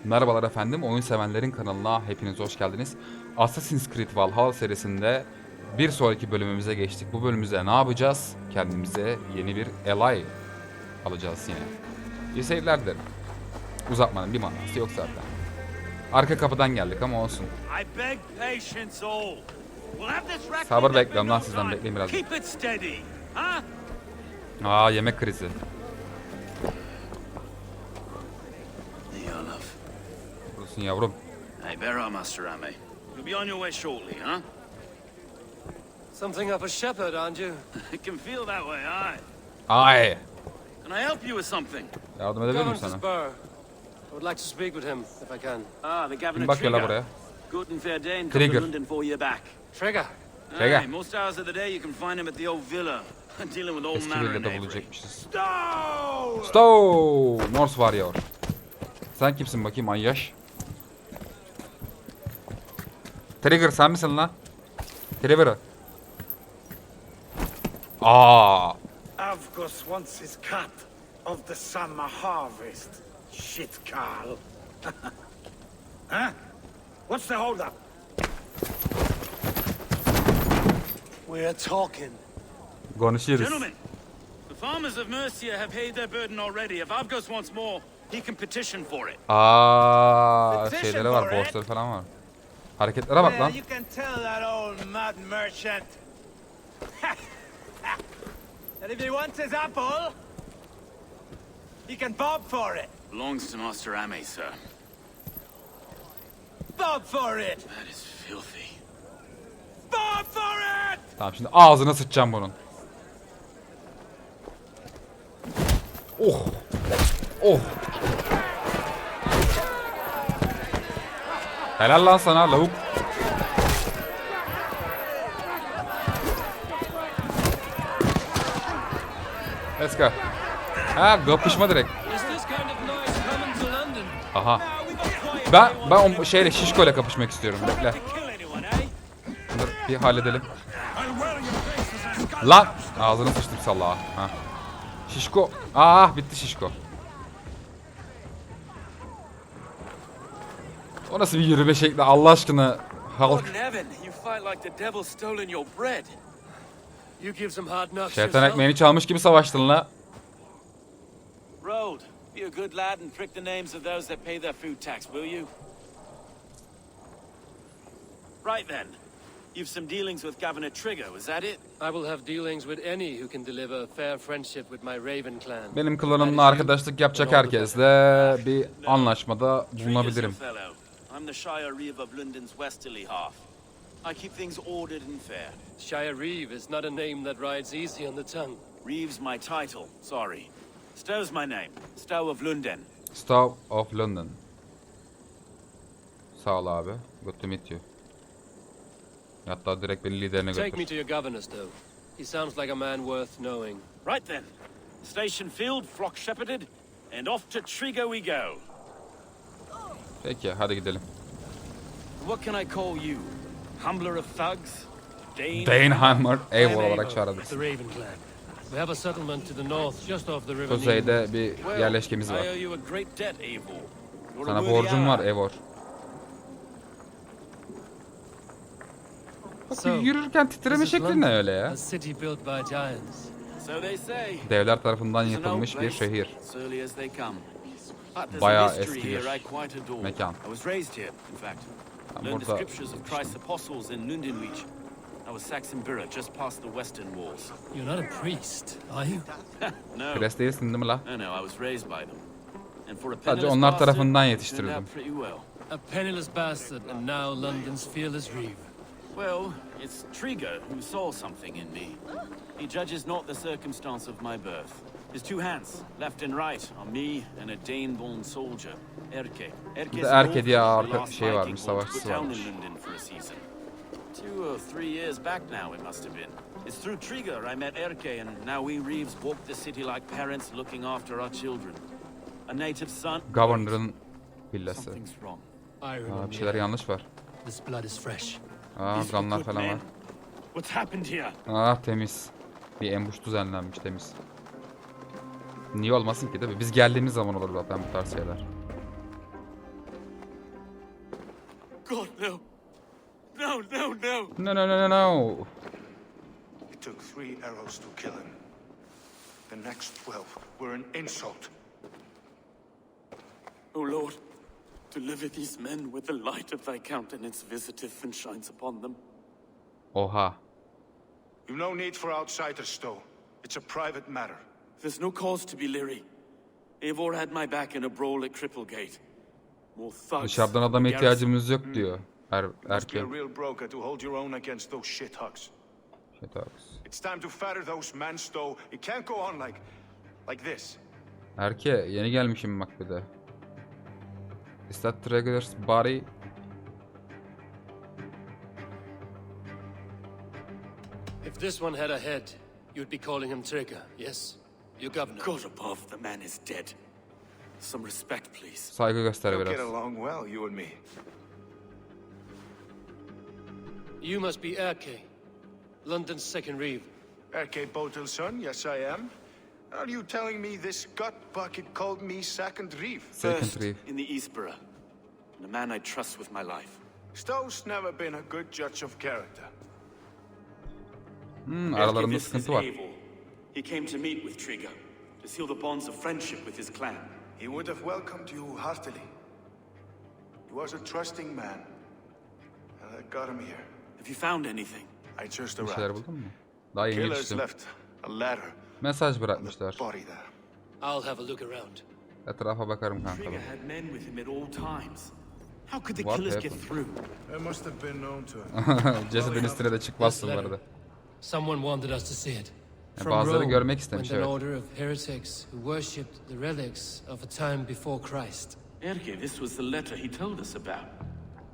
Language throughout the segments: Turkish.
Merhabalar efendim, oyun sevenlerin kanalına hepiniz hoş geldiniz. Assassin's Creed Valhalla serisinde bir sonraki bölümümüze geçtik. Bu bölümümüzde ne yapacağız? Kendimize yeni bir ally alacağız yine. İyi seyirler dilerim. Uzatmanın bir manası yok zaten. Arka kapıdan geldik ama olsun. Sabır bekliyorum lan sizden, bekleyin biraz. Yemek krizi. Burasın yavrum. Hey, bear up, Master Ame. You'll be on your way shortly, huh? Something of a shepherd, aren't you? It can feel that way, aye. Ay. Can I help you with something? Yardım edebilir miyim sana? I would like to speak with him, if I can. The Kim Governor bakıyor la Trigger. buraya? Good and fair Dane come Trigger. to London for you back. Trigger. Trigger. Aye, most hours of the day you can find him at the old villa, dealing with all Eski manner of villada knavery. bulacakmışız. Stow! Stow! Norse Warrior. Sen kimsin bakayım ayyaş? Trigger sen misin lan? Trigger. Avgos wants his cut of the summer harvest. Shit, Carl. Huh? What's the holdup? We're talking. Konuşuyoruz. Gentlemen, the farmers of Mercia have paid their burden already. If Avgos wants more, he can petition for it. Şeyleri var, borçları falan var. Hareketlere bak lan. You can tell that old mud merchant. And if he wants his apple, he can bob for it. Belongs to Master Ame, sir. Bob for it. That is filthy. Bob for it. Tamam, şimdi ağzına sıçacağım bunun. Oh. Oh. Helal lan sana lavuk. Let's go. Kapışma direkt. Aha. Ben o şeyle Şişko'yla kapışmak istiyorum. Bekle. Bunları bir halledelim. Lan! Ağzını sıçtım salağa. Ha. Şişko. Bitti Şişko. O nasıl bir yürüme şekli Allah aşkına halk. You give some hard knocks Şeytan yourself. ekmeğini çalmış gibi savaştın la. Road, be a good lad and prick the names of those that pay their food tax, will you? Right then. You've some dealings with Governor Trigger, was that it? I will have dealings with any who can deliver fair friendship with my Raven clan. Benim klanımla arkadaşlık yapacak herkesle bir anlaşmada bulunabilirim. Here's your fellow. I'm the Shire Reeve of London's westerly half. I keep things ordered and fair. Shire Reeve is not a name that rides easy on the tongue. Reeve's my title, sorry. Stow's my name. Stow of London. Stow of London. Sağ ol abi. Good to meet you. Hatta direkt beni liderine Take me götür. to your governor, Stow. He sounds like a man worth knowing. Right then. Station filled, flock shepherded, and off to Trigger we go. Peki hadi gidelim. What can I call you? Humbler of thugs? Danehammer Eivor I'm olarak Eivor, çağırdık. the Raven clan. We have a settlement to the north, just off the river. Kuzeyde bir yerleşkemiz I var. owe you a great debt, Eivor. You're a Sana worthy borcum var ally. Eivor. Bak So, yürürken titreme this is şekli ne London, öyle ya? a city built by giants. So they say. Devler tarafından It's an old yapılmış bir place, şehir. as early as they come. But there's Bayağı a mystery eski bir here I quite adore. mekan. I was raised here, in fact. Ben Learned the burada scriptures of Christ's apostles in Lundenwich. I was Saxon Borough, just past the western walls. You're not a priest, are you? No, pres değilsin değil mi la? no, I was raised by them. And for a Sadece penniless onlar bastard, tarafından it turned yetiştirildim. out pretty well. A penniless bastard and now London's fearless Reeve. Well, it's Trigger who saw something in me. He judges not the circumstance of my birth. His two hands, left and right, on me and a Dane-born soldier, Erke. Bir de Erke diye şey varmış, savaşçısı varmış. For a season. 2 or 3 years back now it must have been. It's through Trigger I met Erke, and now we Reeves walk the city like parents looking after our children. A native son. Governor'ın villası. Something's wrong. I remember. Bir şeyler yanlış var. This blood is fresh. These Kanlar good falan men. var. What's happened here? Temiz. Bir ambush düzenlenmiş, temiz. Niye olmasın ki değil mi? Biz geldiğimiz zaman olur zaten bu tarz şeyler. God, no. No, no, no. No no no no no. It took 3 arrows to kill him. The next 12 were an insult. O Lord, deliver these men with the light of thy countenance visiteth and shines upon them. Oha. You've no need for outsiders, though. It's a private matter. There's no cause to be leery. Eivor had my back in a brawl at Cripplegate. More thugs. Dışarıdan adama ihtiyacımız yok diyor. You must be Erkek. a real broker to hold your own against those shithogs. It's time to fetter those men, though. It can't go on like this. Erke yeni gelmişim bak bir de. Is that Trigger's body? If this one had a head, you'd be calling him Trigger, yes? You governor. God above, the man is dead. Some respect, please. Saygı göster We'll get biraz. along well, you and me. You must be Erke, London's second reeve. Erke Botelson, yes I am. Are you telling me this gut bucket called me second reeve? Second reeve. in the Eastborough, and a man I trust with my life. Stowe's never been a good judge of character. Aralarında This is sıkıntı var. Eivor. He came to meet with Trigger, to seal the bonds of friendship with his clan. He would have welcomed you heartily. He was a trusting man, and I got him here. Have you found anything? I just Bir şeyler arrived. buldun mu? Daha yeni Killers yetiştim. left a ladder Mesaj on the bırakmışlar. body there. I'll have a look around. Etrafa bakarım kanka. Trigger had men with him at all times. How could the What killers happened? get through? It must have been known to him. Cesedin üstüne de çıkmazsın bu arada. Someone wanted us to see it. From Bazıları Rome, görmek istemiş, went an evet. order of heretics who worshipped the relics of a time before Christ. Erke, this was the letter he told us about.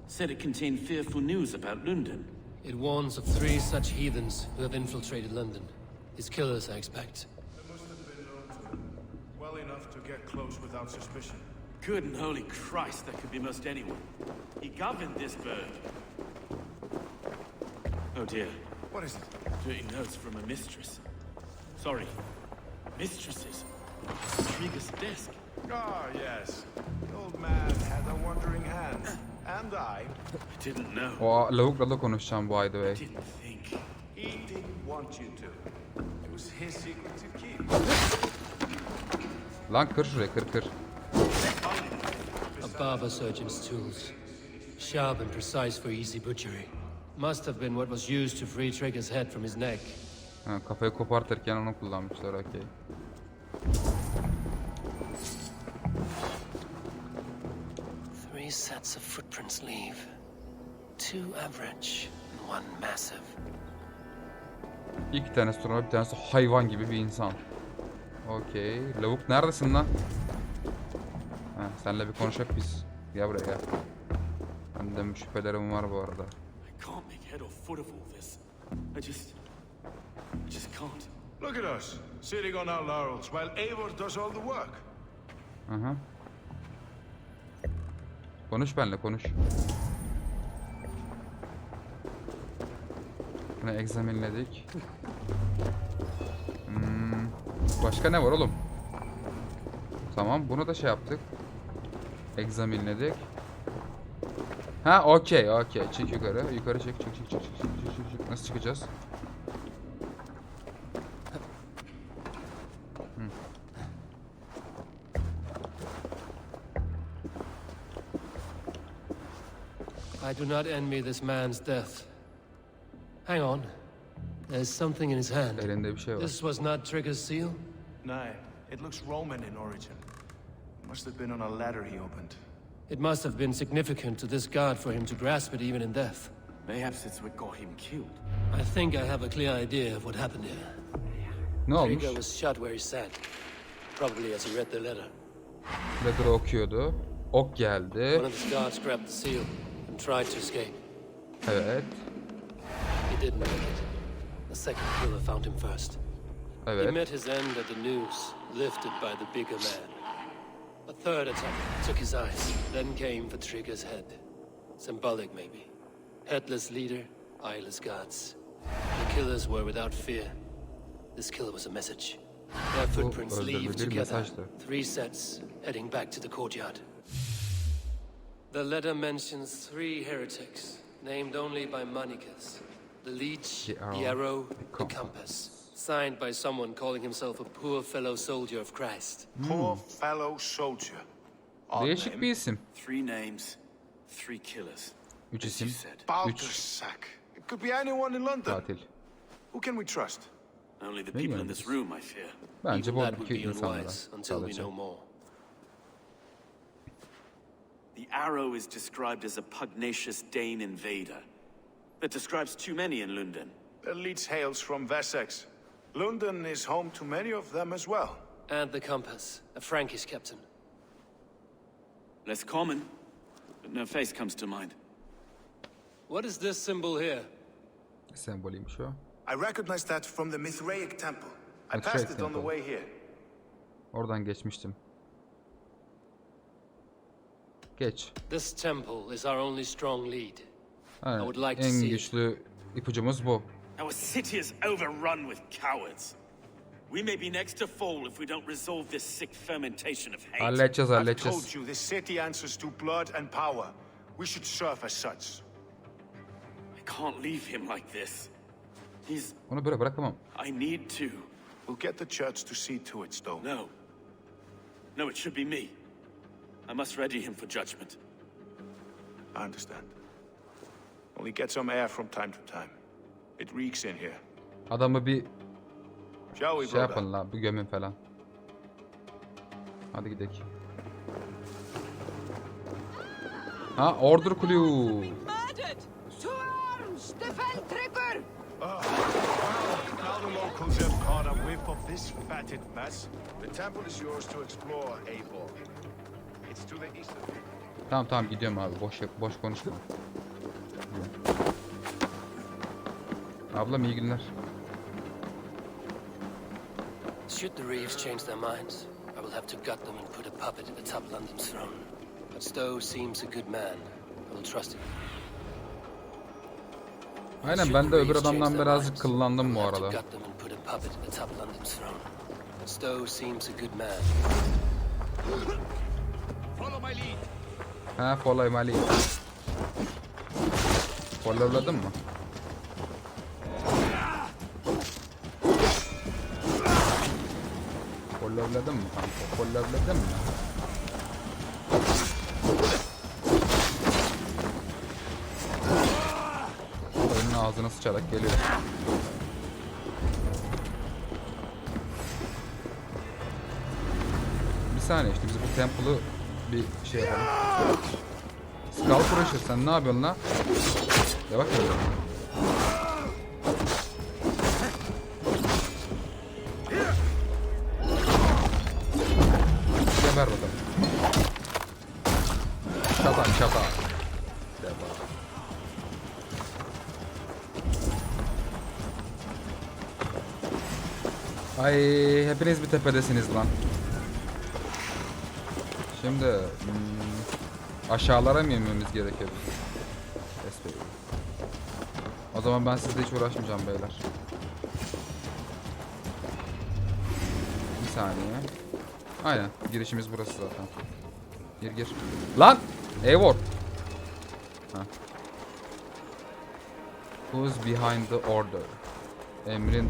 Said it contained fearful news about London. It warns of 3 such heathens who have infiltrated London. His killers, I expect. It must have been known to him. Well enough to get close without suspicion. Good and holy Christ, that could be most anyone. He governed this bird. Oh dear. What is it? Dirty notes from a mistress. Sorry. Mistresses. Trigger's desk. Ah, yes. The old man had a wandering hand. And I I didn't know. O lavukla da konuşacağım bu by the way. Didn't think. He didn't want you to. It was his secret to keep. Lan kır şurayı, kır. A barber surgeon's tools. Sharp and precise for easy butchery. Must have been what was used to free Trigger's head from his neck. Ha, kafayı kopartırken onu kullanmışlar, okey. Three sets of footprints leave. 2 average and 1 massive. 2 tanesi turnuva, bir tanesi hayvan gibi bir insan. Okey. Lavuk neredesin lan? Ha, senle bir konuşak biz. Gel buraya gel. Bende şüphelerim var bu arada. I can't make head or foot of all this. I just can't. Look at us, sitting on our laurels while Eivor does all the work. Aha. Konuş benimle, konuş. Bunu egzaminledik. Başka ne var oğlum? Tamam, bunu da şey yaptık. Egzaminledik. Ha, okey. Çık yukarı. Yukarı çık. Nasıl çıkacağız? I do not envy this man's death. Hang on. There's something in his hand. Elinde bir şey var. This was not Trigger's seal? Nay, it looks Roman in origin. Must have been on a ladder he opened. It must have been significant to this god for him to grasp it even in death. Mayhaps it's what got him killed. I think I have a clear idea of what happened here. Ne olmuş? Trigger was shot where he sat. Probably as he read the letter. Letter'ı okuyordu. Ok geldi. One of his guards grabbed the seal and tried to escape. Evet. He didn't make it. The second killer found him first. He Evet. met his end at the noose, lifted by the bigger man. A third attack took his eyes, then came for Trigger's head. Symbolic, maybe. Headless leader, eyeless guards. The killers were without fear. This killer was a message. Their footprints leave öldürücü bir together. mesajdı. 3 sets, heading back to the courtyard. The letter mentions 3 heretics, named only by Manicus. The leech, the arrow, the compass. Signed by someone calling himself a poor fellow soldier of Christ. Poor fellow soldier. Değişik bir isim. 3 names, 3 killers. 3 As you isim. said. 3 Balthazar. It could be anyone in London. katil. Who can we trust? Only the people in this room, I fear. Bence Even that would buradaki be insanlara unwise until we sadece. know more. The arrow is described as a pugnacious Dane invader. That describes too many in London. The leech hails from Wessex. London is home to many of them as well. And the compass, a Frankish captain. Less common, but no face comes to mind. What is this symbol here? Semboliymiş o. I recognize that from the Mithraic temple. I Mithraic passed it on the temple. way here. Oradan geçmiştim. Geç. This temple is our only strong lead. Aynen. would like to En see it. güçlü ipucumuz bu. Our city is overrun with cowards. We may be next to fall if we don't resolve this sick fermentation of hate. Halledeceğiz, I've halledeceğiz. told you, this city answers to blood and power. We should serve as such. I can't leave him like this. He's... Onu böyle bırakamam. I need to. We'll get the church to see to it, though. No. No, it should be me. I must ready him for judgment. I understand. Only get some air from time to time. It reeks in here. Adamı bir Shall we, şey brother? yapın la, bir gömün falan. Hadi gidelim. Ha, order kulüğü. Murdered! To arms! Defend tripper! Now the locals have caught a whiff of this fatted mess. The temple is yours to explore, Abel. It's to the east of it. Tamam gidiyorum abi. Boş konuşma. Ablam iyi günler. Should the Reeves change their minds, I will have to gut them and put a puppet atop London's throne. But Stowe seems a good man. I will trust him. Aynen, ben de öbür adamdan birazcık kıllandım bu arada. Stowe seems a good man. Follow my lead. Ha, follow my lead. Followladın mı? Followladın mı kanka? Followladın mı? Oyunun ağzına sıçarak geliyor. Bir saniye, işte biz bu temple'ı bir şey yapalım. Skull Crusher, sen ne yapıyorsun lan? Ya bak öyle. Geber bakalım. Şata. Ay, hepiniz bir tepedesiniz lan. Şimdi aşağılara mı inmemiz gerekiyor? O zaman ben sizle hiç uğraşmayacağım beyler. Bir saniye. Aynen, girişimiz burası zaten. Gir. Lan! Eivor! Who's behind the order? Emrin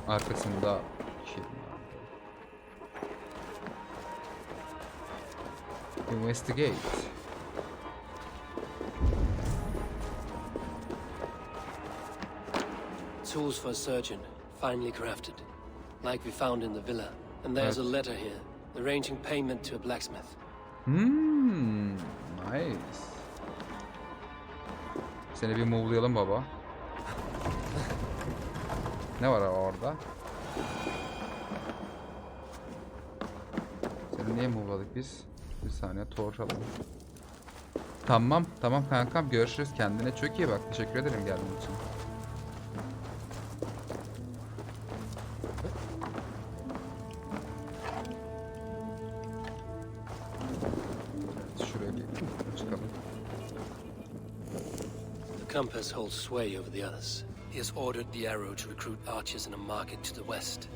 arkasında kim var? Investigate. Tools for a surgeon, finely crafted, like we found in the villa. And there's a letter here, arranging payment to a blacksmith. Nice. Seni bir move'layalım baba. Ne var orada? Seni niye move'ladık biz? Bir saniye, torch alalım. Tamam kankam, görüşürüz, kendine çok iyi bak, teşekkür ederim geldiğin için. Şuraya bir çıkalım. The compass holds sway over the others. He has ordered the arrow to recruit archers in a market to the west.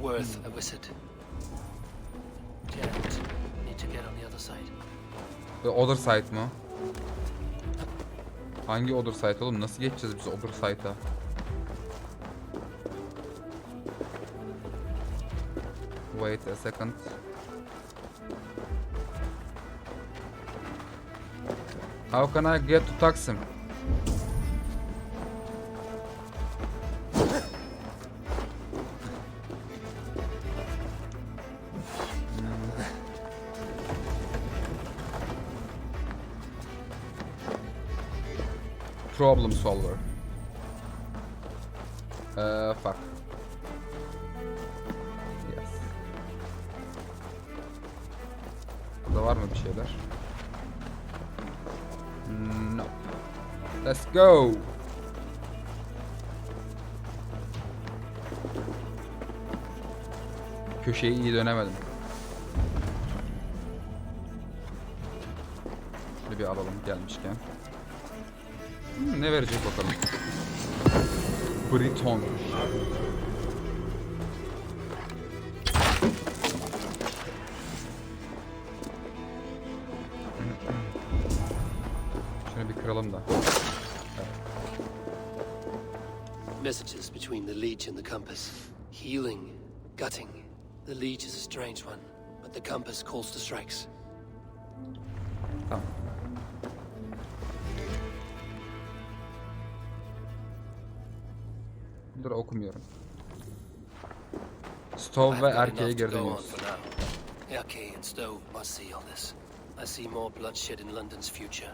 Worth a visit. Janet, need to get on the other side. Other side mı? Hangi other side oğlum? Nasıl geçeceğiz biz other side'a? Wait a second. How can I get to Taksim? Problem solver. Fuck. Yes. Burada var mı bir şeyler? No. Let's go. Köşeyi iyi dönemedim. Şöyle bir alalım gelmişken. Ne verecek bakalım. Briton. Şunu bir kıralım da. Messages between the leech and the compass. Healing, gutting. The leech is a strange one, but the compass calls to strikes. Tamam. Bunları okumuyorum. Stove ve erkeğe geri dönüyoruz. Erkek and Stove must see all this. I see more bloodshed in London's future.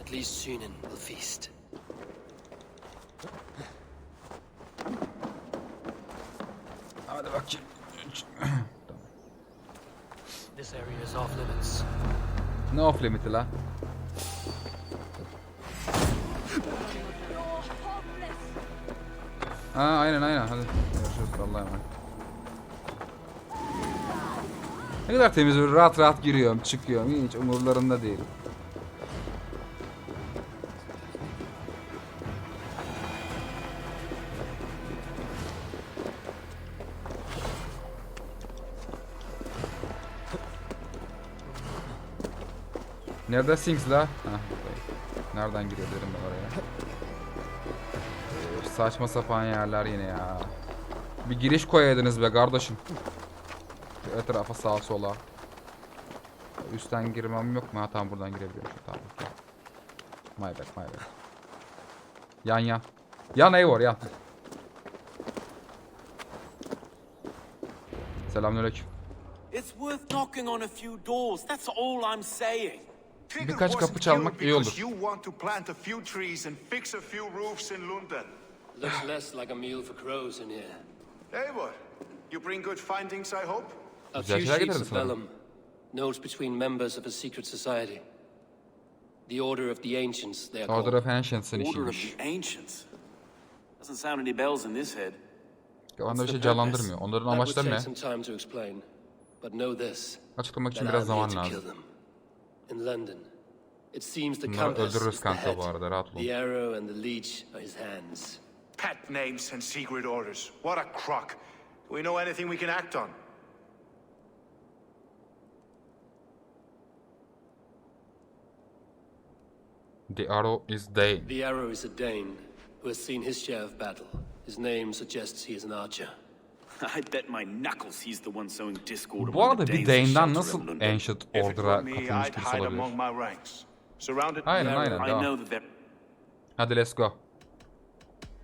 At least Sunan will feast. Hadi bakayım. This area is off limits. Ne off limiti la? Ha aynen hadi. Görüşürüz Allah'a emanet. Ne kadar temiz, böyle rahat rahat giriyorum çıkıyorum, hiç umurlarında değilim. Nerede Sings la? Nereden giriyor derim ben oraya. Saçma sapan yerler yine ya. Bir giriş koyaydınız be kardeşim. Şu etrafa sağa sola. Üstten girmem yok mu? Ha tamam, buradan girebiliyorum. Tamam. My bad. Yan. Yan Eivor yan. Selamünaleyküm. It's worth knocking on a few doors. That's all I'm saying. Birkaç kapı çalmak iyi olur. You want to plant a few trees and fix a few roofs in London. Looks less like a meal for crows in here. Hey, what? You bring good findings, I hope? A Güzel few şeyler sheets getirdim of sana. vellum. Notes between members of a secret society. The Order of the Ancients, they are called. Order of Ancients'ın Order of işiymiş. the Ancients. Doesn't sound any bells in this head. Kafanda bir şey canlandırmıyor. Onların That would amaçları take ne? some time to explain. But know this. Açıklamak için That biraz I'm here zaman to kill lazım. them. In London, it seems the Bunları compass öldürürüz is the kanka head. bu arada, rahat olun. The arrow and the leech are his hands. Pet names and secret orders. What a crock. Do we know anything we can act on? The arrow is Dane. The arrow is a Dane who has seen his share of battle. His name suggests he is an archer. I bet my knuckles he's the one sowing discord Bu among arada the bir Danes Dane'den who nasıl shelter in London. Ancient If it Order'a were me, katılmış I'd birisi hide olabilir? among my ranks. Surrounded Aynen I devam. know that they're... Hadi let's go.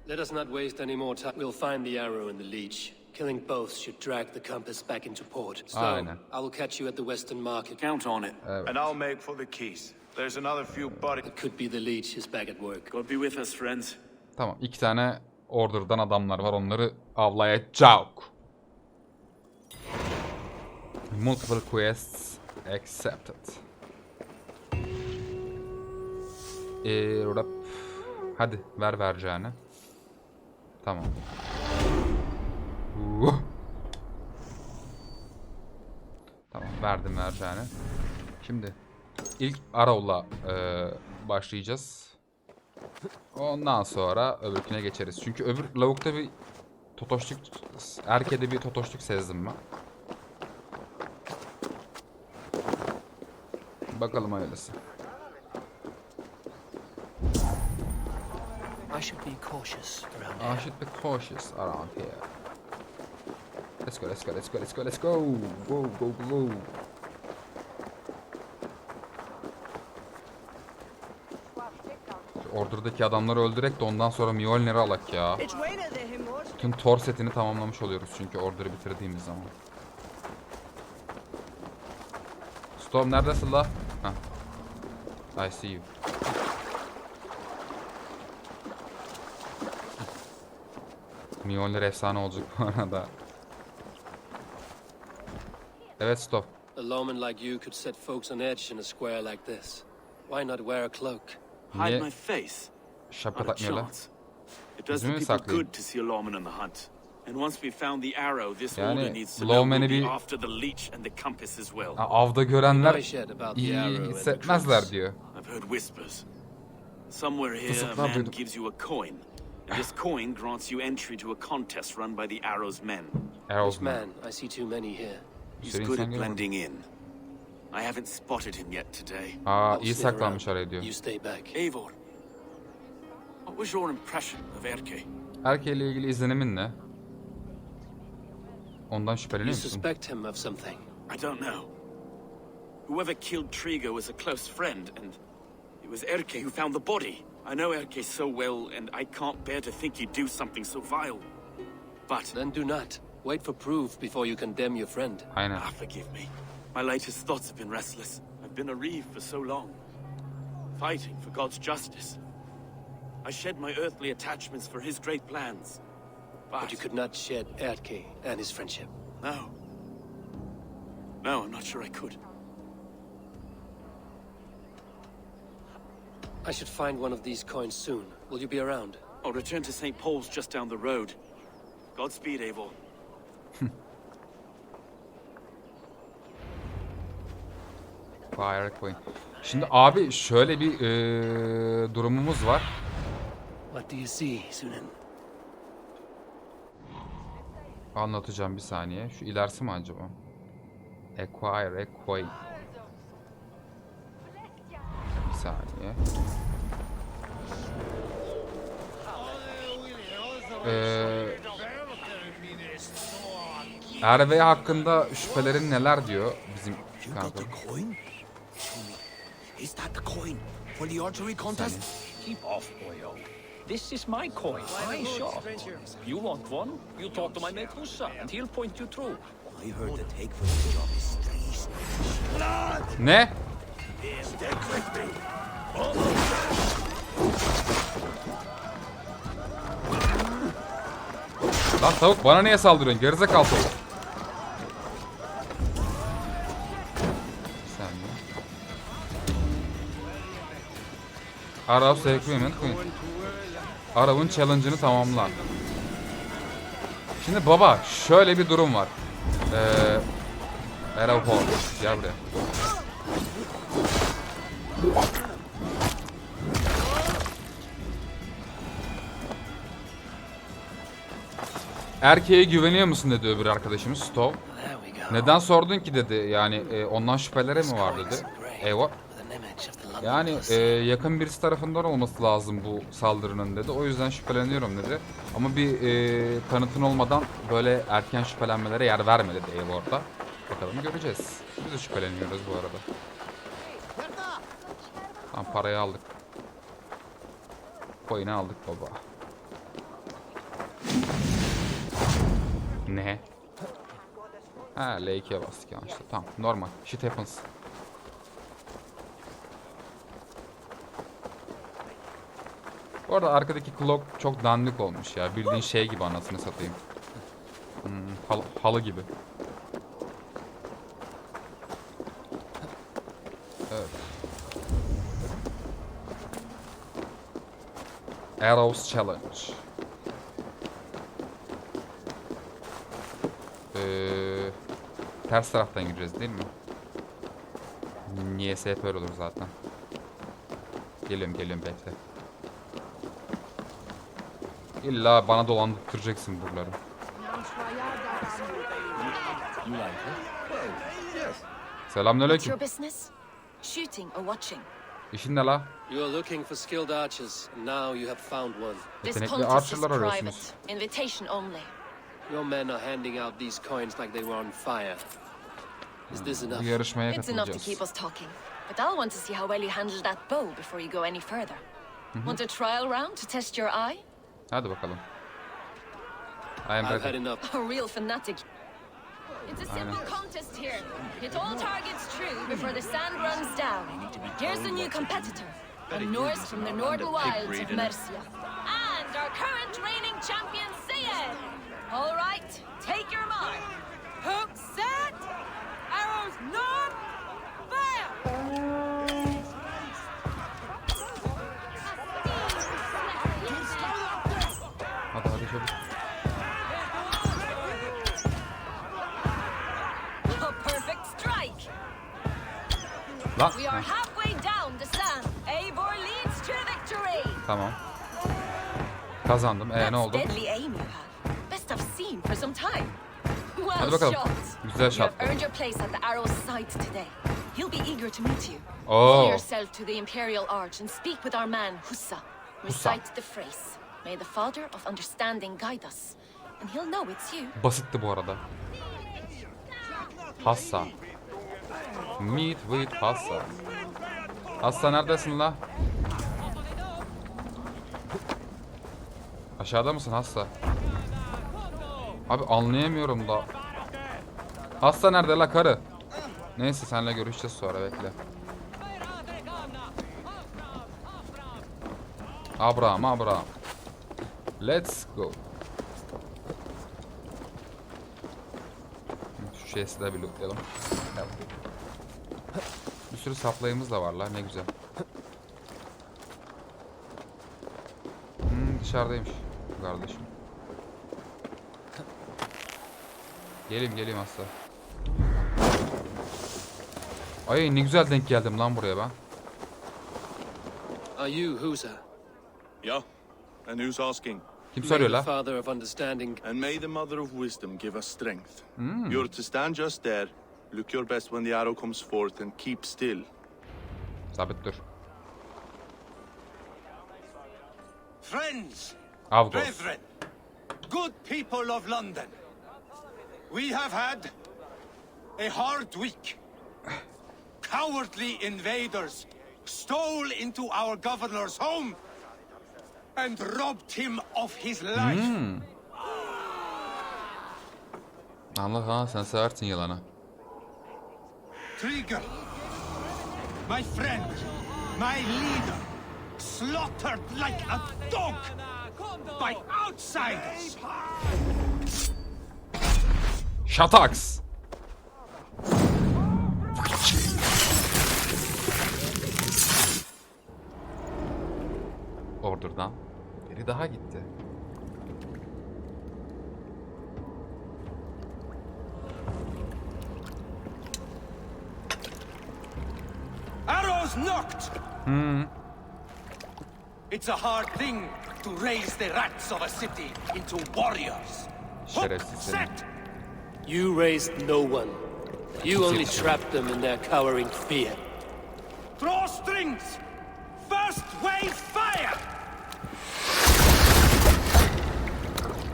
Let us not waste any more time. We'll find the arrow and the leech. Killing both should drag the compass back into port. So, Aynen. I will catch you at the Western Market. Count on it. and I'll make for the keys. There's another few bodies. It could be the leech is back at work. God be with us, friends. Tamam, 2 tane Order'dan adamlar var, onları avlayacağız. Multiple quests accepted. Hadi ver vereceğini. Tamam. Tamam, verdim vereceğini. Şimdi ilk Arrow'la başlayacağız. Ondan sonra öbürküne geçeriz. Çünkü öbür lavukta bir totoşluk, erkede bir totoşluk sezdim ben. Bakalım hayırlısı. I should be cautious around I here. should be cautious around here. Let's go, let's go, let's go, let's go, let's go. Go, go, go. Order'daki adamları öldürek de ondan sonra Mjolnir'i alak ya. Bütün Thor setini tamamlamış oluyoruz çünkü Order'ı bitirdiğimiz zaman. Storm neredesin la? Heh. I see you. Mjolnir efsane olacak bu arada. Evet Storm. A lawman like you could set folks on edge in a square like this. Why not wear a cloak? Hide Niye my face? şapka Not a takmıyorlar? chance. It does the Yüzümü people saklayayım. good to see a lawman on the hunt. And once we found the arrow, this Yani order needs to know lawman'ı we'll be bir- after the leech and the compass as well. Avda görenler I shared about the iyi arrow and the hissetmezler truth. diyor. I've heard whispers. Somewhere here, a Fısıltılar man duydum. gives you a coin. And this coin grants you entry to a contest run by the Arrow's men. This man, I see too many here. He's Sürü good insan at görmedim. blending in. I haven't spotted him yet today. Aa I'll iyi sneak saklanmış around. araya diyor. You stay back. Eivor, what was your impression of Erke? Erkeğiyle ilgili izlenimin ne? Ondan You şüpheleniyor musun? suspect him of something. I don't know. Whoever killed Trigo was a close friend, and it was Erke who found the body. I know Erke so well, and I can't bear to think he'd do something so vile. But, Then do not. Wait for proof before you condemn your friend. Aynen. forgive me. My latest thoughts have been restless. I've been a reeve for so long, fighting for God's justice. I shed my earthly attachments for his great plans. But you could not shed Erke and his friendship. No. No, I'm not sure I could. I should find one of these coins soon. Will you be around? I'll return to St. Paul's just down the road. Godspeed, Eivor. Fire Queen. Şimdi abi şöyle bir durumumuz var. What do you see, Sunan? Anlatacağım bir saniye. Şu ilerisi mi acaba? Acquire, acquire. Bir saniye. RV hakkında şüphelerin neler diyor bizim kanka? Coin? Is that the coin for the archery contest? Keep off, boyo. This is my coin. I shot. You want one? You talk to my mate Musa, and he'll point you through. I heard the take for this job is 3 Ne? Stick with me. Lan tavuk bana niye saldırıyorsun? Gerizekalı tavuk. Bir saniye. Arrow Equipment Queen. Arrow'un challenge'ını tamamla. Şimdi baba şöyle bir durum var. Arrow Hall. Gel buraya. Erkeğe güveniyor musun dedi öbür arkadaşımız Stov. There we go. Neden sordun ki dedi yani ondan şüpheleri mi var dedi. Eyvah. With an image of the London Yani bus. yakın birisi tarafından olması lazım bu saldırının dedi. O yüzden şüpheleniyorum dedi. Ama bir kanıtın olmadan böyle erken şüphelenmelere yer verme dedi Eyvor'da. Bakalım göreceğiz. Biz de şüpheleniyoruz bu arada. Tamam parayı aldık. Coin'i aldık baba. Ne? Ha L2'ye bastık yanlışlıkla. Tamam normal. Shit happens. Bu arada arkadaki clock çok dandik olmuş ya. Bildiğin şey gibi anasını satayım. Halı gibi. Evet. Arrows Challenge. Ters taraftan gireceğiz değil mi? Niyeyse hep öyle olur zaten. Geliyorum bekle. İlla bana dolandırtıracaksın buraları. You like it? Well, yes. Selamünaleyküm. Your business? shooting or watching? İşin ne la? You are looking for skilled archers, and now you have found one. This Yetenekli contest is archerlar arıyorsunuz. private. Invitation only. Your men are handing out these coins like they were on fire. Is this Bu enough? yarışmaya It's enough to keep katılacağız. us talking. But I'll want to see how well you handle that bow before you go any further. Want a trial round to test your eye? Hadi bakalım. I am I've had ready. enough. A real fanatic. It's a simple contest here. Hit all targets true before the sand runs down. Here's the new competitor. A Norse from the northern wilds of Mercia. And our current reigning champion, Sayed. All right, take your mark. Hook set. Arrows north. Fire. Hadi çabuk. A perfect strike. Lan. We are Heh, halfway down the sand. Eivor leads to victory. tamam. Kazandım. Ne That's oldu? deadly aim you have. Best I've seen for some time. Hadi Well bakalım. shot. Güzel You shot. have earned your place at the arrow's side today. He'll be eager to meet you. Oh. Pull yourself to the Imperial Arch and speak with our man, Hussa. Recite the phrase. May the Father of Understanding guide us. And he'll know it's you. Basitti bu arada. Hassa. Meet with Hassa. Hassa neredesin la? Aşağıda mısın Hassa? Abi anlayamıyorum da. Hassa nerede la karı? Neyse seninle görüşeceğiz sonra, bekle. Abraham. Let's go. Şu şeysi de bir lootlayalım. Bir sürü saplayımız da var la, ne güzel. Dışarıdaymış kardeşim. Geleyim hasta. Ay ne güzel denk geldim lan buraya ben. Are you Husa? Yeah, and who's asking? Kim May soruyor the la? Father of Understanding. And may the Mother of Wisdom give us strength. You're to stand just there, look your best when the arrow comes forth, and keep still. Sabit dur. Friends, Avgos. brethren, good people of London, we have had a hard week. Cowardly invaders stole into our governor's home and robbed him of his life. Allah ha, sen seversin yılanı. Trigger, my friend, my leader, slaughtered like a dog by outsiders. Şataks. Order'dan biri daha gitti. Arrows knocked. It's a hard thing to raise the rats of a city into warriors. Hook, Şerefsiz seni. set. You raised no one. You only trapped them in their cowering fear. Draw strings. First wave fire.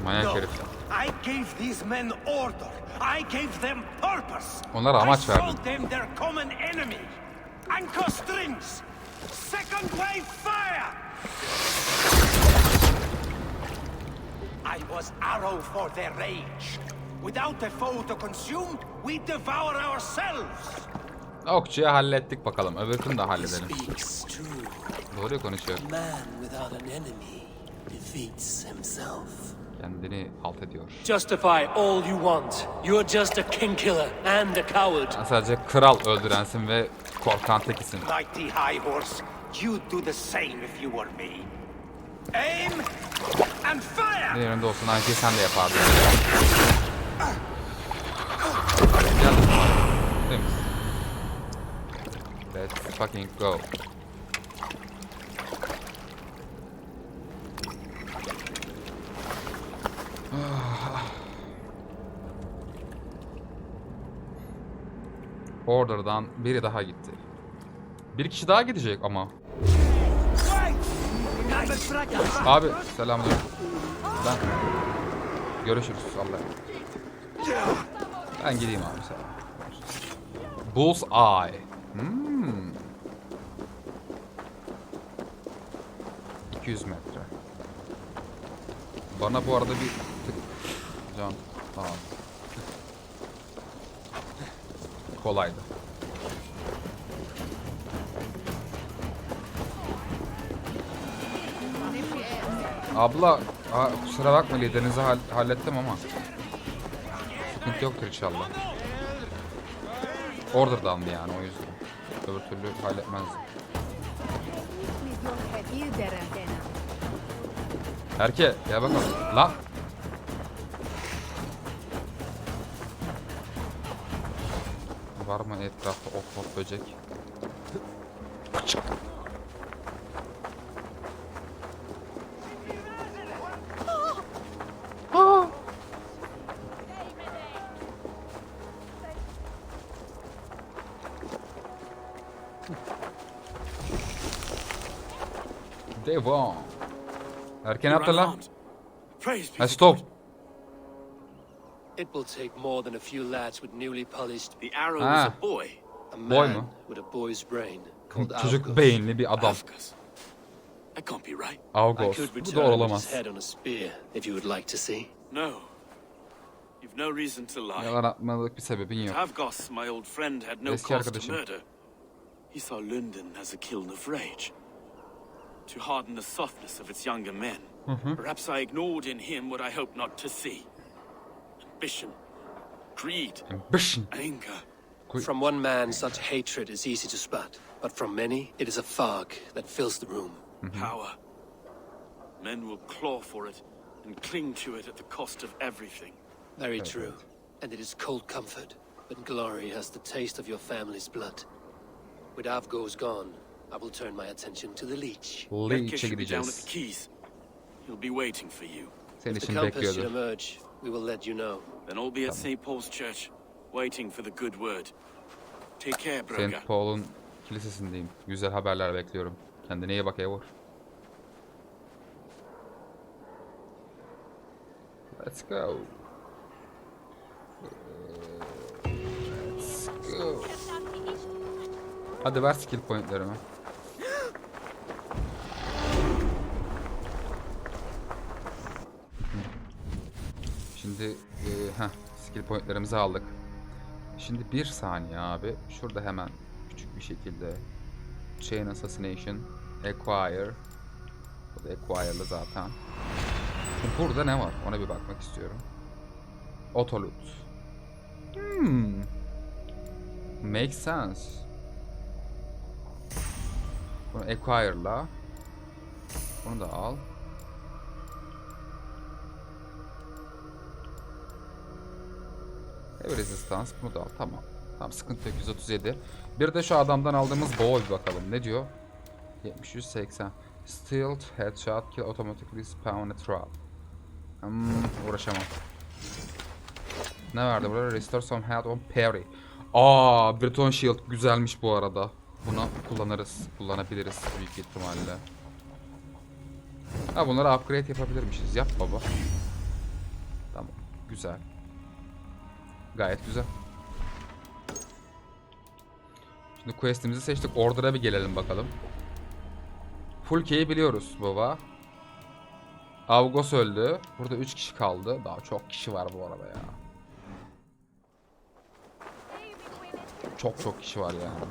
Manyak No, herif. I gave these men order. I gave them purpose. Onlara amaç I verdin. showed them their common enemy. Anchor strings. Second wave fire. I was arrow for their rage. Without a foe to consume, we devour ourselves. Okçuya hallettik bakalım. Öbürkünü de halledelim. Speaks true. Doğru konuşuyor. Man without an enemy defeats himself. Kendini halt ediyor. Justify all you want. You are just a king killer and a coward. Sen sadece kral öldürensin ve korkan tekisin. Mighty High Horse, you'd do the same if you were me. Aim and fire! Ne yerinde olsun aynı şeyi sen de yapardın. Gel. Temiz. Let's fucking go. Order'dan biri daha gitti. Bir kişi daha gidecek ama. Abi selamlıyorum. Ben görüşürüz Allah'a. Ben gideyim abi selam. Bull's Eye. 200 metre. Bana bu arada bir tık can. Tamam. Kolaydı. Abla, kusura bakma liderinizi hallettim ama sıkıntı yoktur inşallah. Order'dan mı yani o yüzden. Öbür türlü halletmezdim. Erke, gel bakalım. Lan! Var mı etrafta ok böcek? Devam. Erken yaptı lan. Stop. It will take more than a few lads with newly polished. The arrow is a boy. A Boy man mu? with a boy's brain called Çocuk Avgos. beyinli bir adam. Avgus. That can't be right. I Avgos. could Bu return doğru his olamaz. head on a spear if you would like to see. No. You've no reason to lie. Yalan atmalık bir sebebin yok. Avgos, my old friend, had no Eski cause to arkadaşım. murder. He saw London as a kiln of rage. To harden the softness of its younger men. Perhaps I ignored in him what I hope not to see. Ambition. Greed. Ambition. Anger. From one man, such hatred is easy to spot, but from many, it is a fog that fills the room. Power. Men will claw for it and cling to it at the cost of everything. Very true. And it is cold comfort, but glory has the taste of your family's blood. With Avgos gone, I will turn my attention to the leech. Leech'e Erke should be down at the gideceğiz. keys. He'll be waiting for you. Senin If the için compass should bekliyordu. emerge, we will let you know. Then I'll be at St. Paul's Church, waiting for the good word. Take care, Broga. St. Paul'un kilisesindeyim. Güzel haberler bekliyorum. Kendine iyi bak Eivor. Let's go. Let's go. Hadi ver skill pointlerimi. Şimdi skill pointlerimizi aldık. Şimdi bir saniye abi. Şurada hemen küçük bir şekilde Chain Assassination, Acquire. Bu da Acquire'lı zaten. Şimdi burada ne var? Ona bir bakmak istiyorum. Autoloot. Makes sense. Bunu Acquire'la. Bunu da al. Heavy Resistance. Bunu da al. Tamam. Tamam, sıkıntı yok. 137. Bir de şu adamdan aldığımız boğa bir bakalım. Ne diyor? 70-180. Stealth, Headshot, Kill Automatically Spawn a Trap. Uğraşamam. Ne verdi burada? Restore some health on parry. Breton Shield güzelmiş bu arada. Bunu kullanırız. Kullanabiliriz büyük ihtimalle. Bunları upgrade yapabilirmişiz. Yap baba. Tamam. Güzel. Gayet güzel. Şimdi quest'imizi seçtik. Order'a bir gelelim bakalım. Full key'i biliyoruz baba. Avgos öldü. Burada 3 kişi kaldı. Daha çok kişi var bu arada ya. Çok kişi var yani.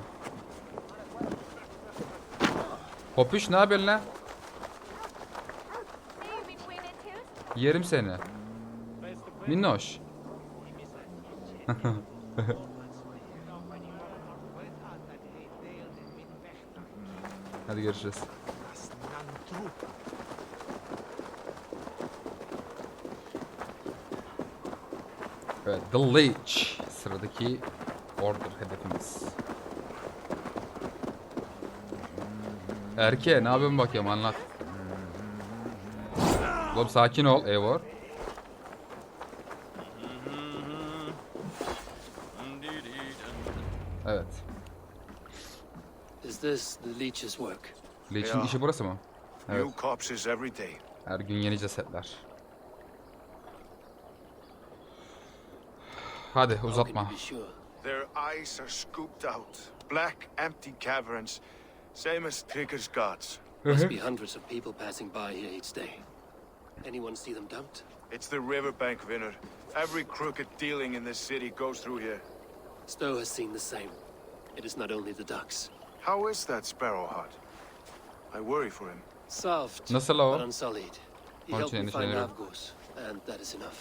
Hopuş ne yapıyorsun lan? Yerim seni. Minnoş. Hadi görüşürüz. Evet, The Leech. Sıradaki order hedefimiz. Erke, ne yapıyorsun bakayım, anlat. Oğlum sakin ol Eivor. Is this the leech's work? Leech'in işi burası mı? Evet. New corpses every day. Her gün yeni cesetler. Hadi How uzatma. can you be sure? Their eyes are scooped out. Black, empty caverns. Same as Trigger's gods. Must be hundreds of people passing by here each day. Anyone see them dumped? It's the riverbank, Vinner. Every crooked dealing in this city goes through here. Stowe has seen the same. It is not only the ducks. How is that Sparrow Hut? I worry for him. Soft, Nasıl o? but unsullied. He Onun helped için me find endişeleniyorum. Avgos, and that is enough.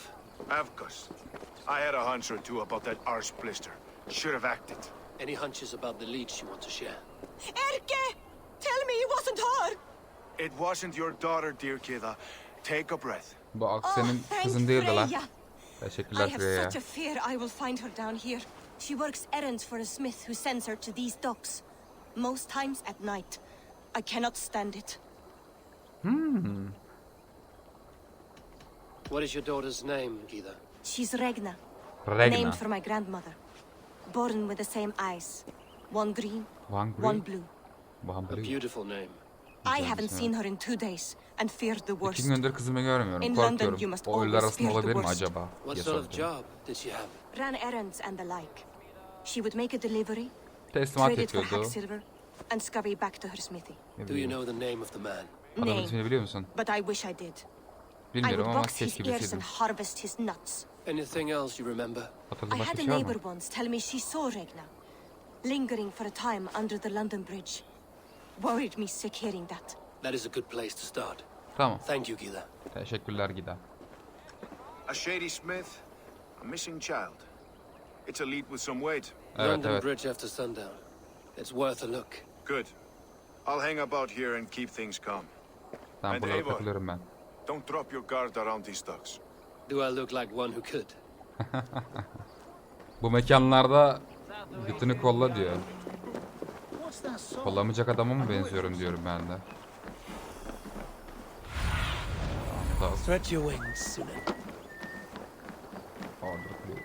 Avgus. I had a hunch or two about that arse blister. Should have acted. Any hunches about the leech you want to share? Erke! Tell me it wasn't her! It wasn't your daughter, dear Kida. Take a breath. Bu Oh, senin thank kızın değildi lan. Freya. Teşekkürler I have Freya. such a fear I will find her down here. She works errands for a smith who sends her to these docks. Most times at night. I cannot stand it. What is your daughter's name, Gida? She's Regna. Regna. Named for my grandmother. Born with the same eyes. One green, One one green, blue. one A blue. beautiful name. I haven't seen her in 2 days and feared the 2 worst. gündür kızımı görmüyorum. In London, Korkuyorum. you must O ölüler always arasında fear the olabilir mi worst. acaba? What diye sort of sordum. job did she have? Ran errands and the like. She would make a delivery, Teslimat trade it for yapıyordu. hack silver, and scurry back to her smithy. Ne Do you bileyim. know the name of the man? Adamın Name, ismini biliyor musun? but I wish I did. I Bilmiyorum would ama box his keşke ears bilseydim. and harvest his nuts. Anything else you remember? I Hatırladığın başka had bir a şey var mı? neighbor once tell me she saw Regna, lingering for a time under the London Bridge. Worried me sick hearing that. That is a good place to start. Tamam. Thank you, Gida. Teşekkürler Gida. A shady smith, a missing child. It's a lead with some weight. Evet London evet. Bridge after sundown. It's worth a look. Good. I'll hang about here and keep things calm. Tamam And buralara Eivor. takılıyorum ben. Don't drop your guard around these ducks. Do I look like one who could? Bu mekanlarda götünü kolla diyor. Kollamayacak adama mı benziyorum diyorum ben de. Tamam. Stretch your wings, Sunan. Kaldırıyoruz.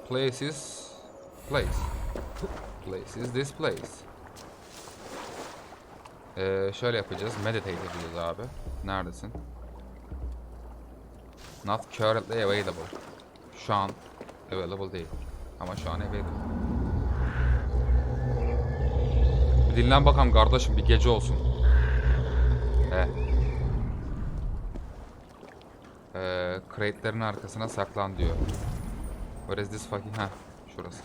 Place is place. Place is this place. Şöyle yapacağız. Meditate edeceğiz abi. Neredesin? Not currently available. Şu an available değil. Ama şu an available. Bir dinlen bakalım kardeşim, bir gece olsun. Crate'lerin arkasına saklan diyor. Where is this fucking... Heh, şurası.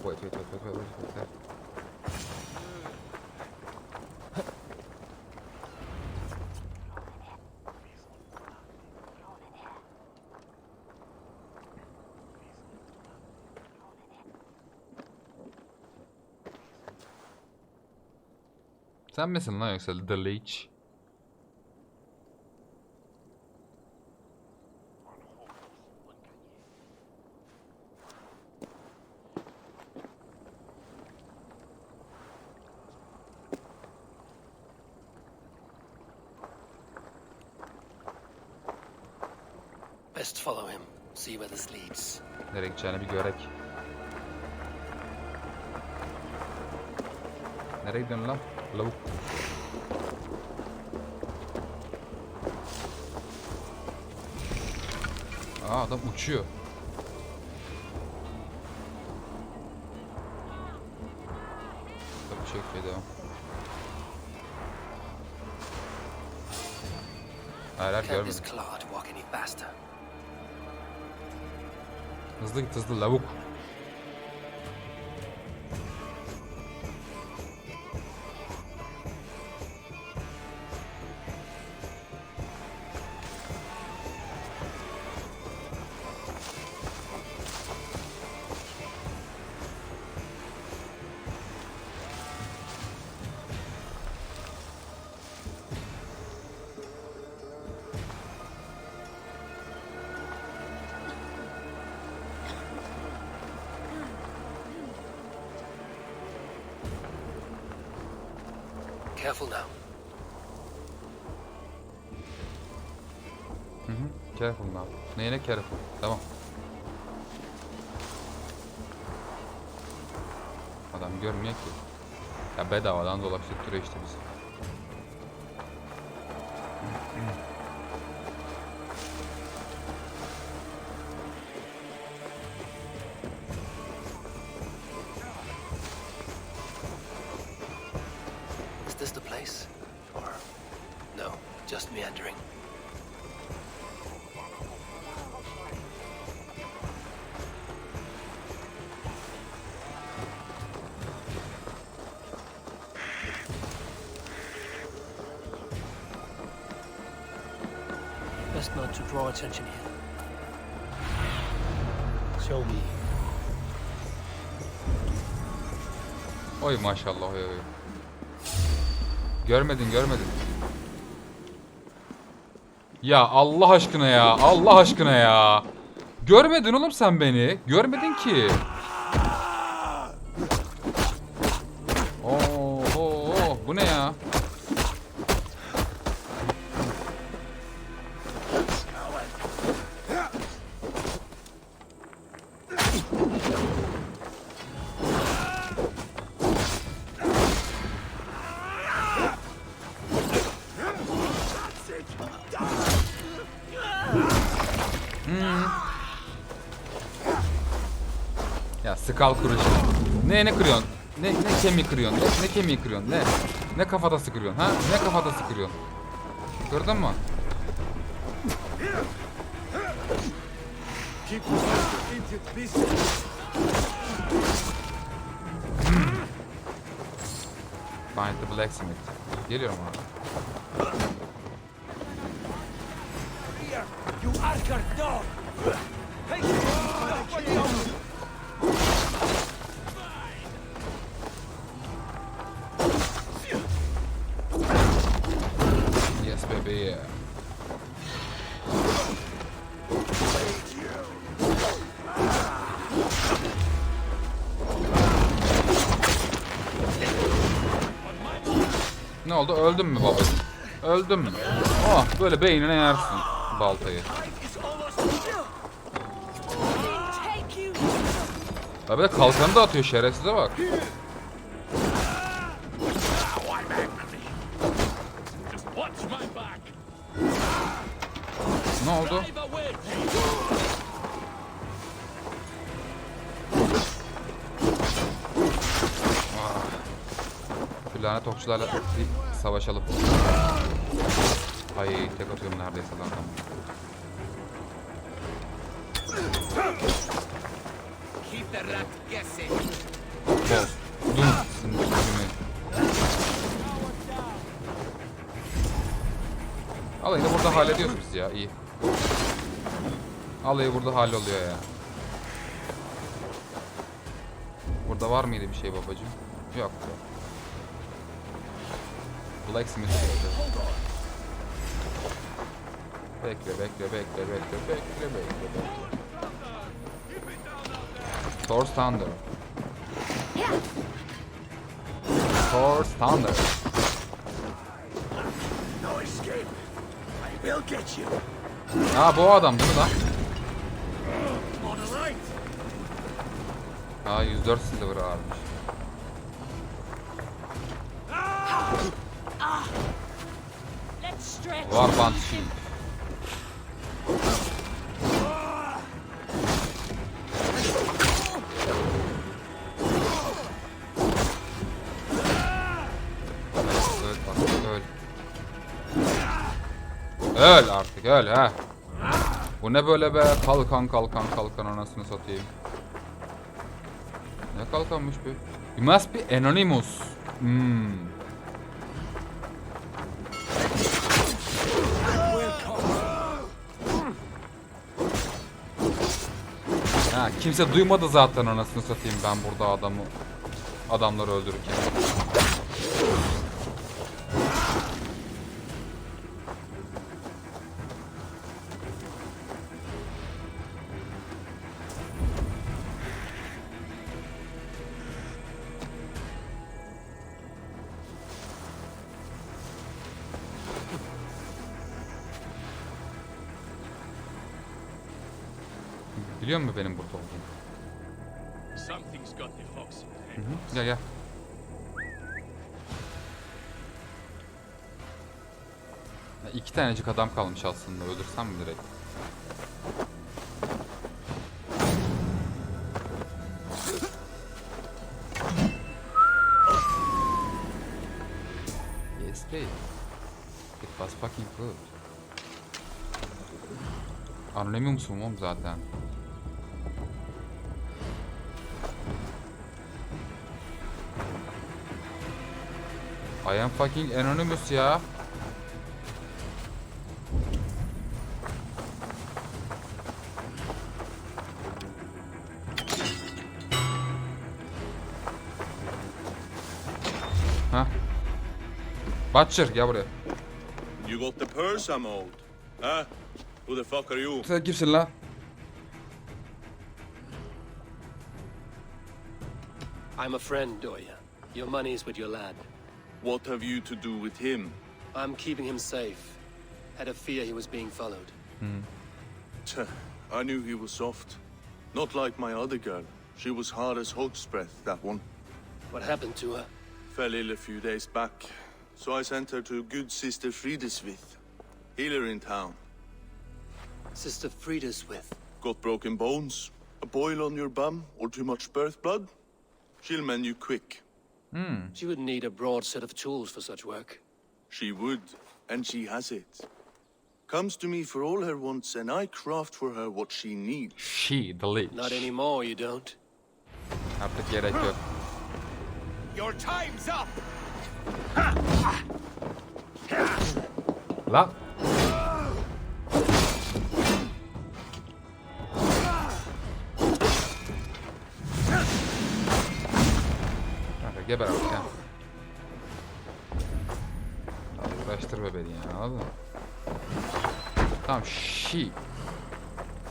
Wait. Sen misin lan yoksa The Leech? Best follow him. See where this leads. Nereye gideceğini bir görek. Nereye gidiyorsun lan? Lavuk. Aa, adam uçuyor. Tabii çekiyor devam. Hayır Can't görmedim. this clod walk any faster? Hızlı git hızlı lavuk. Careful now. Careful now. Neyine careful? Tamam. Adam görmüyor ki. Ya bedavadan dolaştık duruyor işte biz. Is this the place? Or no, just meandering? Best not to draw attention here. Show me. Oy maşallah oy oy. Görmedin. Ya Allah aşkına ya. Allah aşkına ya. Görmedin oğlum sen beni. Görmedin ki. Oo, bu ne ya? Ya skal kuruşu. Ne kırıyorsun? Ne kemiği kırıyorsun? Ne kemiği kırıyorsun? Ne kafatası kırıyorsun? Ha? Ne kafatası kırıyorsun? Gördün mü? Find the blacksmith. Geliyorum abi. You Archer dog! Yes baby. Ne oldu? Öldün mü babacığım? Öldün mü? Oh, böyle beynine yersin baltayı. Tabii de kalkanı da atıyor, şerefsize bak. Ne oldu? Şu lanet okçularla bir savaşalım. Ay tek atıyorum neredeyse zaten. Alayı da burada hallediyoruz biz ya, iyi. Alayı burada halloluyor ya. Burada var mıydı bir şey babacığım? Yok. Blacksmith. Bekle. Thor's Thunder. Thor's Thunder. No escape. I will get you. Ha bu adam değil mi lan? On the right. Ha 104 silver ağırmış. Let's stretch. Warband Shield. Öl artık, öl ha. Bu ne böyle be? Kalkan anasını satayım. Ne kalkanmış bu? You must be anonymous. Ha, kimse duymadı zaten anasını satayım ben burada adamları öldürürken. Biliyor musun benim burada olduğumu? Something's got the fox in there. Hı hı. Gel gel. Ya, 2 tanecik adam kalmış aslında. Öldürsem mi direkt? Yes, babe. It was fucking good. Anlamıyormuşum oğlum zaten. I am fucking anonymous ya. Hah. Butcher gel buraya. You got the purse I'm owed. Huh? Who the fuck are you? Sen kimsin lan? I'm a friend, Doya. Your money's with your lad. What have you to do with him? I'm keeping him safe. Had a fear he was being followed. Tch, I knew he was soft. Not like my other girl. She was hard as hog's breath, that one. What happened to her? Fell ill a few days back. So I sent her to good sister Frideswith. Healer in town. Sister Frideswith. Got broken bones, a boil on your bum, or too much birth blood? She'll mend you quick. She would need a broad set of tools for such work. She would, and she has it. Comes to me for all her wants, and I craft for her what she needs. She, the leech. Not anymore, you don't. Artık gerek yok. Your time's up! Lan. Kanka geber artık ya. Uğraştırma beni ya, anladın mı? Tamam, she.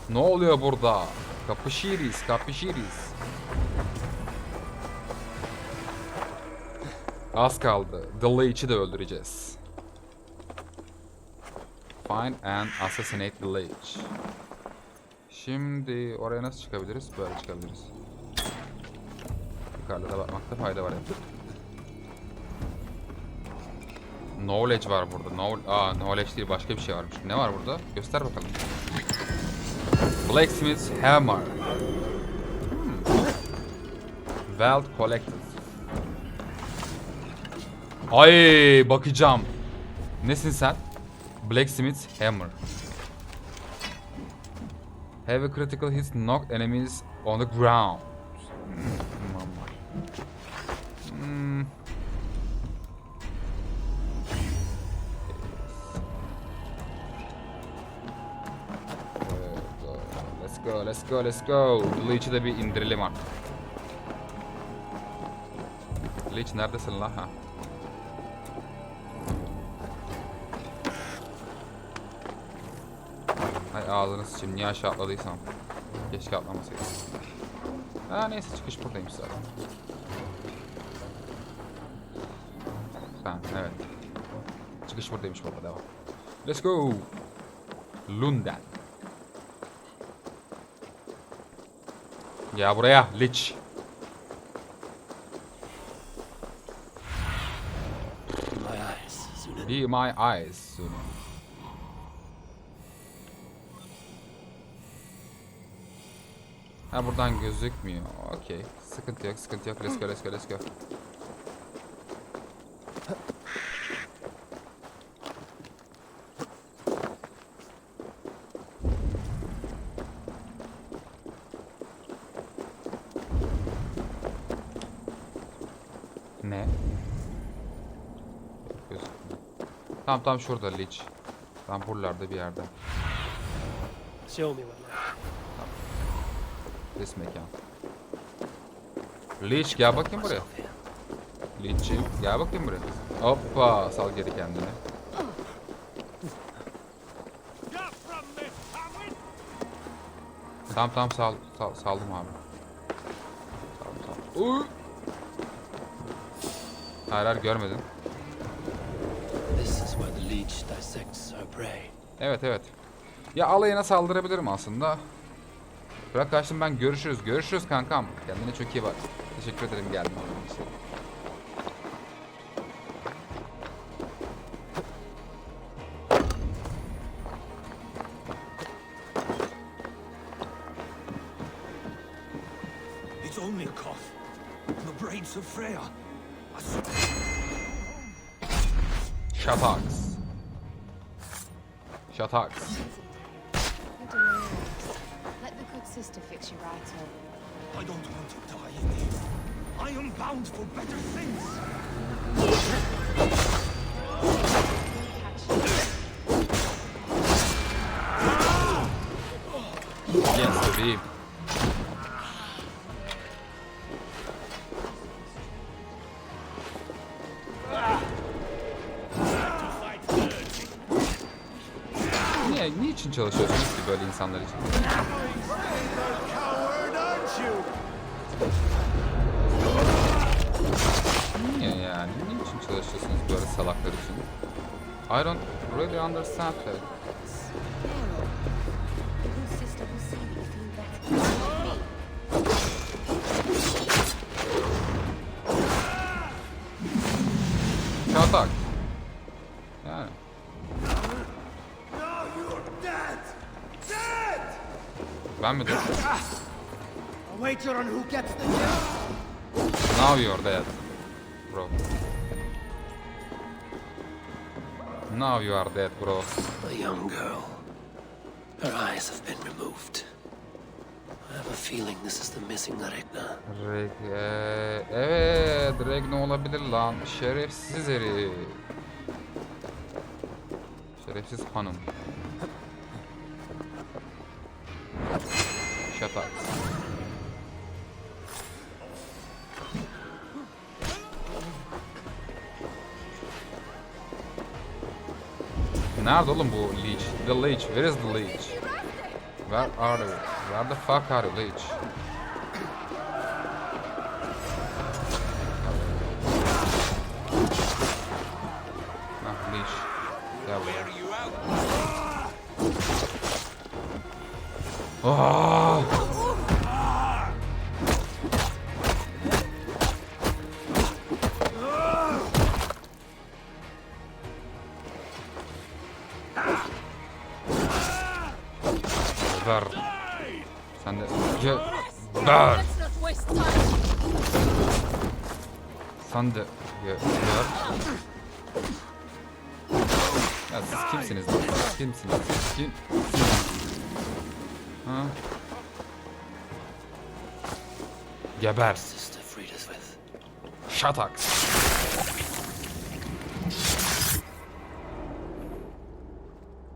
Ne oluyor burada? Kapışırız, kapışırız. Az kaldı. The Leech'i de öldüreceğiz. Find and assassinate the Leech. Şimdi oraya nasıl çıkabiliriz? Böyle çıkabiliriz. Yukarıda bakmakta fayda var. Knowledge var burada. Knowledge değil, başka bir şey varmış. Ne var burada? Göster bakalım. Blacksmith's Hammer. Wealth Collected. Ay, bakacağım. Nesin sen? Blacksmith's Hammer. Have a critical hit, knock enemies on the ground. Let's go. Leech'i de bir indirelim artık. Leech neredesin la ha? Ay ağzını sıçayım, niye aşağı atladıysam. Keşke atlamasaydım. Ha neyse, çıkış buradaymış zaten. Ben evet. Çıkış buradaymış baba, devam. Let's go. London. Ya buraya Lich. Be my eyes soon. Ha buradan gözükmüyor. Okey. Sıkıntı yok, sıkıntı yok. Let's go, let's go, let's go. Ne? Gözükmüyor. Tamam şurada Lich. Tam buralarda bir yerde. Show me what now. This mekan. Lich gel bakayım buraya. Lich'im gel bakayım buraya. Hoppa, sal geri kendini. Tamam saldım abi. Sal. Hayır görmedin. This is where the leech dissects her prey. Evet. Ya alayına saldırabilirim aslında. Bırak kaçtım ben. Görüşürüz. Görüşürüz kankam. Kendine çok iyi bak. Teşekkür ederim geldiğin için. It's only a cough. The braids of Freya. Shatax. Shatax. Let the good sister fix you right up. I don't want to die in here. I am bound for better things. Yes bebeğim. Niçin çalışıyorsunuz ki böyle insanlar için? Niye yani? Niçin çalışıyorsunuz böyle salaklar için? I don't really understand that. Çatak. Yani. Ben mi diyorum? Now you're dead, bro. Now you are dead, bro. A young girl. Her eyes have been removed. I have a feeling this is the missing Regna. Evet, Regna olabilir lan. Şerefsiz herif. Şerefsiz hanım. Shut up. Nerede oğlum bu leech? The leech. Where is the leech? Where are you? Where the fuck are you, leech? Ah, leech. Gel buraya. Oh! Geber. Sen de geber. Sen de geber. Ya siz kimsiniz? Siz kimsiniz? Siz kimsiniz? Ha? Geber. Shatax.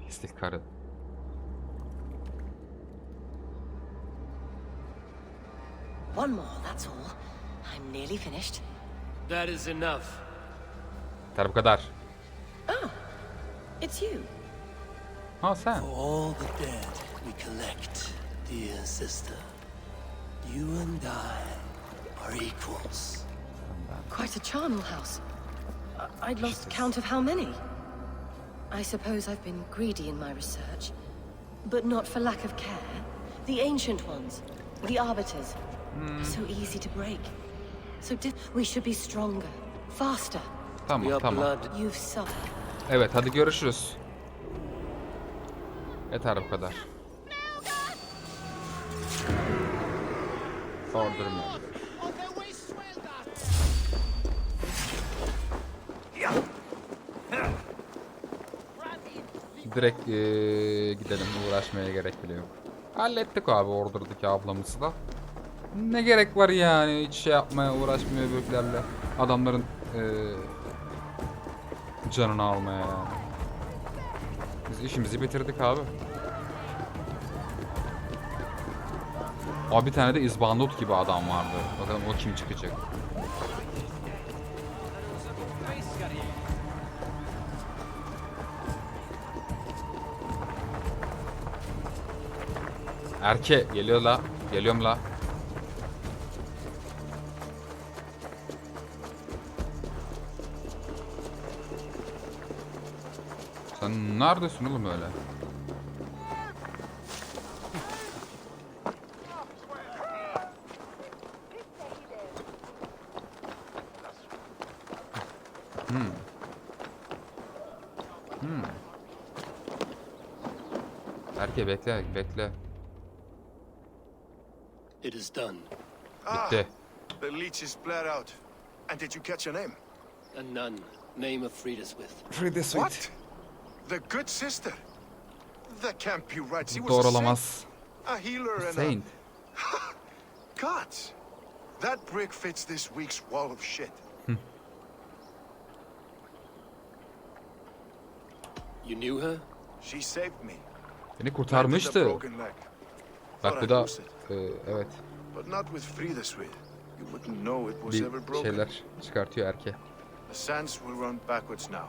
Pislik karı. One more, that's all. I'm nearly finished. That is enough. Yeter bu kadar. Oh, it's you. Ha sen. For all the dead we collect, dear sister, you and I are equals. Quite a charnel house. I'd lost count of how many. I suppose I've been greedy in my research, but not for lack of care. The ancient ones, the arbiters, so easy to break. So we should be stronger, faster. Tamam, tamam. You've suffered. Evet, hadi görüşürüz. Yeter bu kadar. Saldırma. Direkt gidelim, uğraşmaya gerek bile yok. Hallettik abi ordurdaki ablamızı da. Ne gerek var yani hiç şey yapmaya, uğraşmaya büyüklerle. Adamların canını almaya yani. Biz işimizi bitirdik abi. Abi bir tane de izbandut gibi adam vardı. Bakalım o kim çıkacak. Erke geliyor la. Geliyorum la. Sen neredesin oğlum öyle? Erke bekle, bekle. It is done. Bitti. The leech is bled out. And did you catch a name? A nun, name of Frideswith. What? The good sister? That can't be right. She was Doğru a saint. olamaz. A healer and Saint. Gods! That brick fits this week's wall of shit. You knew her? She saved me. Beni Mended a kurtarmıştı. broken leg. Bak Thought bu I'd da lose it. evet But not with Frideswith. You wouldn't know it was ever bir broken. şeyler çıkartıyor Erke. The sands will run backwards now.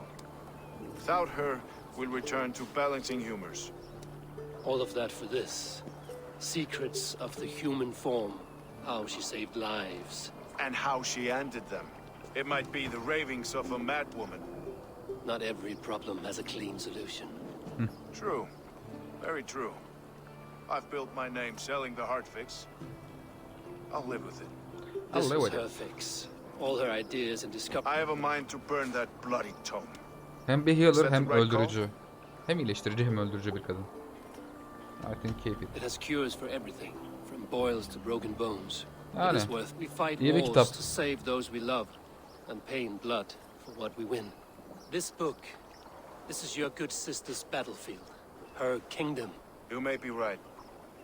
Without her, we'll return to balancing humors. All of that for this. Secrets of the human form. How she saved lives. And how she ended them. It might be the ravings of a mad woman. Not every problem has a clean solution. True. Very true. I've built my name selling the heart fix. I'll live with it. This live was with her fix. All her ideas and discoveries. I have a mind to burn that bloody tome. Hem bir healer Is that hem the right call? öldürücü. Hem iyileştirici hem öldürücü bir kadın. I think keep it. It has cures for everything, from boils to broken bones. Yani, It is worth. We fight iyi bir wars kitap. to save those we love, and pay in blood for what we win. This book, this is your good sister's battlefield, her kingdom. You may be right.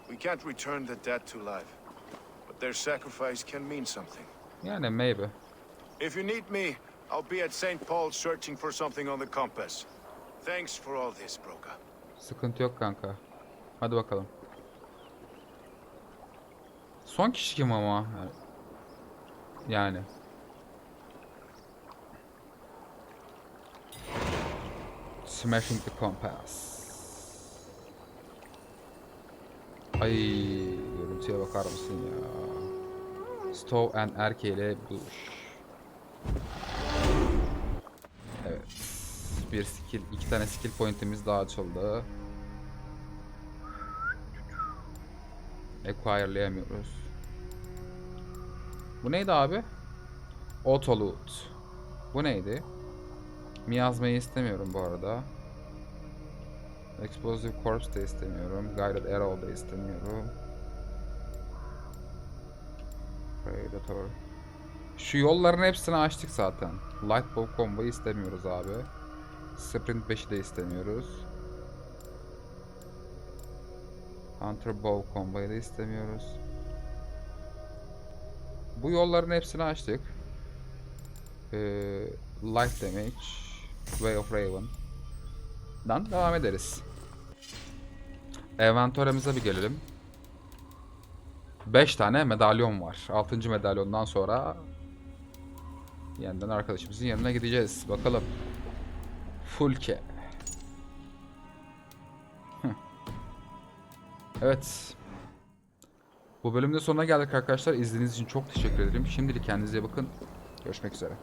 We can't return the dead to life. But their sacrifice can mean something. Yani maybe. If you need me, I'll be at St. Paul's searching for something on the compass. Thanks for all this, Broka. Sıkıntı yok kanka. Hadi bakalım. Son kişi kim ama? Yani. Smashing the compass. Ay, görüntüye bakar mısın ya? Stow and Erke ile buluş. Evet. Bir skill, 2 tane skill point'imiz daha açıldı. Acquire'layamıyoruz. Bu neydi abi? Auto loot. Bu neydi? Mi yazmayı istemiyorum bu arada. Explosive Corpse da istemiyorum. Guided Arrow da istemiyorum. Predator. Şu yolların hepsini açtık zaten. Lightbow Combo'yu istemiyoruz abi. Sprint 5'i de istemiyoruz. Hunter Bow Combo'yu da istemiyoruz. Bu yolların hepsini açtık. Light Damage, Way of Raven'dan devam ederiz. Envantörümüze bir gelelim. 5 tane medalyon var. 6. medalyondan sonra yeniden arkadaşımızın yanına gideceğiz. Bakalım. Fulke. Evet. Bu bölümde sonuna geldik arkadaşlar. İzlediğiniz için çok teşekkür ederim. Şimdilik kendinize bakın. Görüşmek üzere.